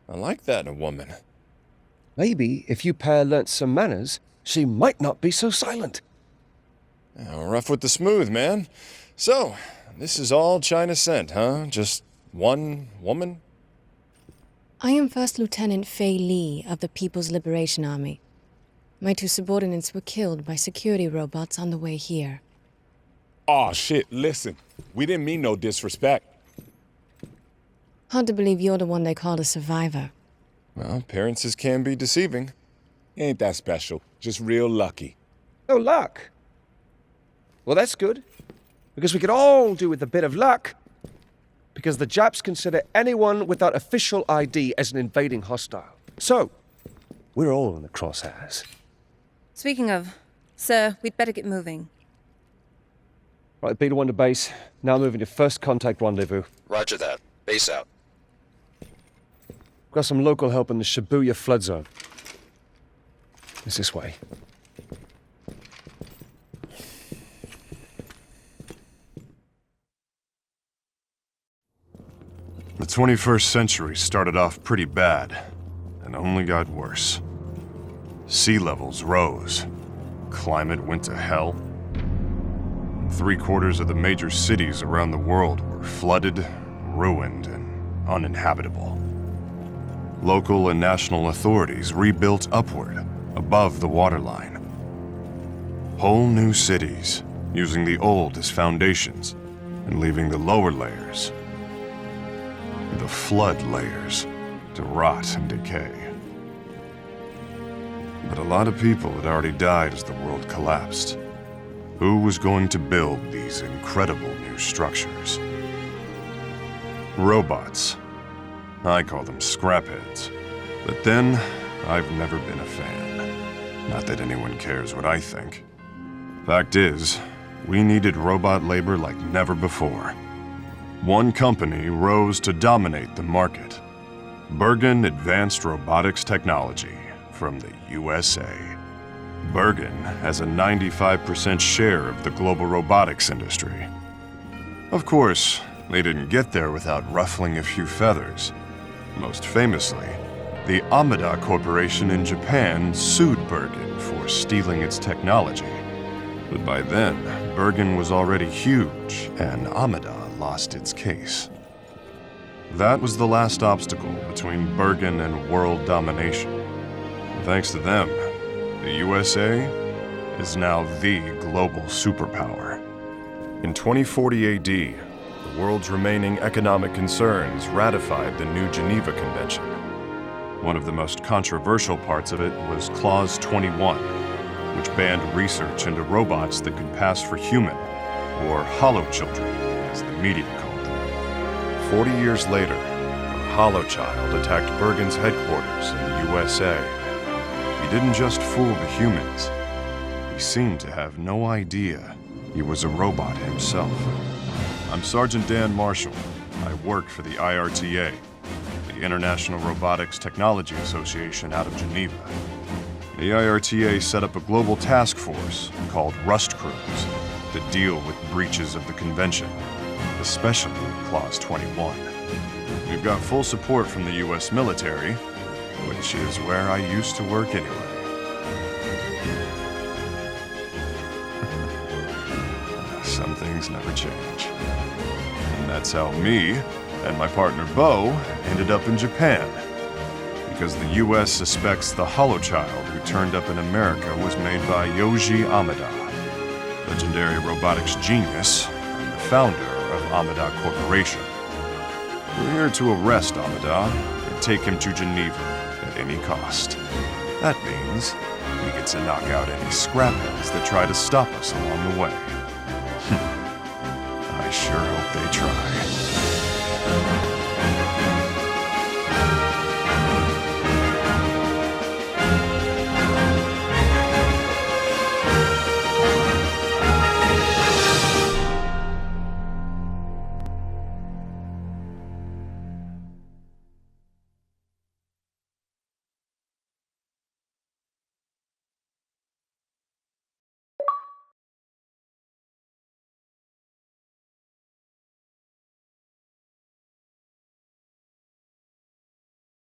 I like that in a woman. Maybe if you pair learnt some manners, she might not be so silent. Rough with the smooth, man. So, this is all China sent, huh? Just one woman? I am First Lieutenant Fei Li of the People's Liberation Army. My 2 subordinates were killed by security robots on the way here. Aw, shit, listen. We didn't mean no disrespect. Hard to believe you're the one they called a survivor. Well, appearances can be deceiving. Ain't that special. Just real lucky. Oh, luck. Well, that's good. Because we could all do with a bit of luck. Because the Japs consider anyone without official ID as an invading hostile. So, we're all in the crosshairs. Speaking of, sir, we'd better get moving. Right, Beta 1 to base. Now moving to first contact rendezvous. Roger that. Base out. Got some local help in the Shibuya flood zone. It's this way. The 21st century started off pretty bad, and only got worse. Sea levels rose. Climate went to hell. 3/4 of the major cities around the world were flooded, ruined, and uninhabitable. Local and national authorities rebuilt upward, above the waterline. Whole new cities, using the old as foundations, and leaving the lower layers, the flood layers, to rot and decay. But a lot of people had already died as the world collapsed. Who was going to build these incredible new structures? Robots. I call them scrapheads. But then, I've never been a fan. Not that anyone cares what I think. Fact is, we needed robot labor like never before. One company rose to dominate the market. Bergen Advanced Robotics Technology from the USA. Bergen has a 95% share of the global robotics industry. Of course, they didn't get there without ruffling a few feathers. Most famously, the Amada Corporation in Japan sued Bergen for stealing its technology. But by then, Bergen was already huge, and Amada lost its case. That was the last obstacle between Bergen and world domination. And thanks to them, the USA is now the global superpower. In 2040 AD, the world's remaining economic concerns ratified the New Geneva Convention. One of the most controversial parts of it was Clause 21, which banned research into robots that could pass for human, or holochildren, as the media called them. 40 years later, a holochild attacked Bergen's headquarters in the USA. He didn't just fool the humans. He seemed to have no idea he was a robot himself. I'm Sergeant Dan Marshall. I work for the IRTA, the International Robotics Technology Association out of Geneva. The IRTA set up a global task force called Rust Crews to deal with breaches of the convention, especially Clause 21. We've got full support from the US military, which is where I used to work anyway. Some things never change. And that's how me and my partner Bo ended up in Japan. Because the US suspects the holochild who turned up in America was made by Yoji Amada, legendary robotics genius and the founder of Amada Corporation. We're here to arrest Amada and take him to Geneva at any cost. That means we get to knock out any scrapheads that try to stop us along the way. I sure hope they try.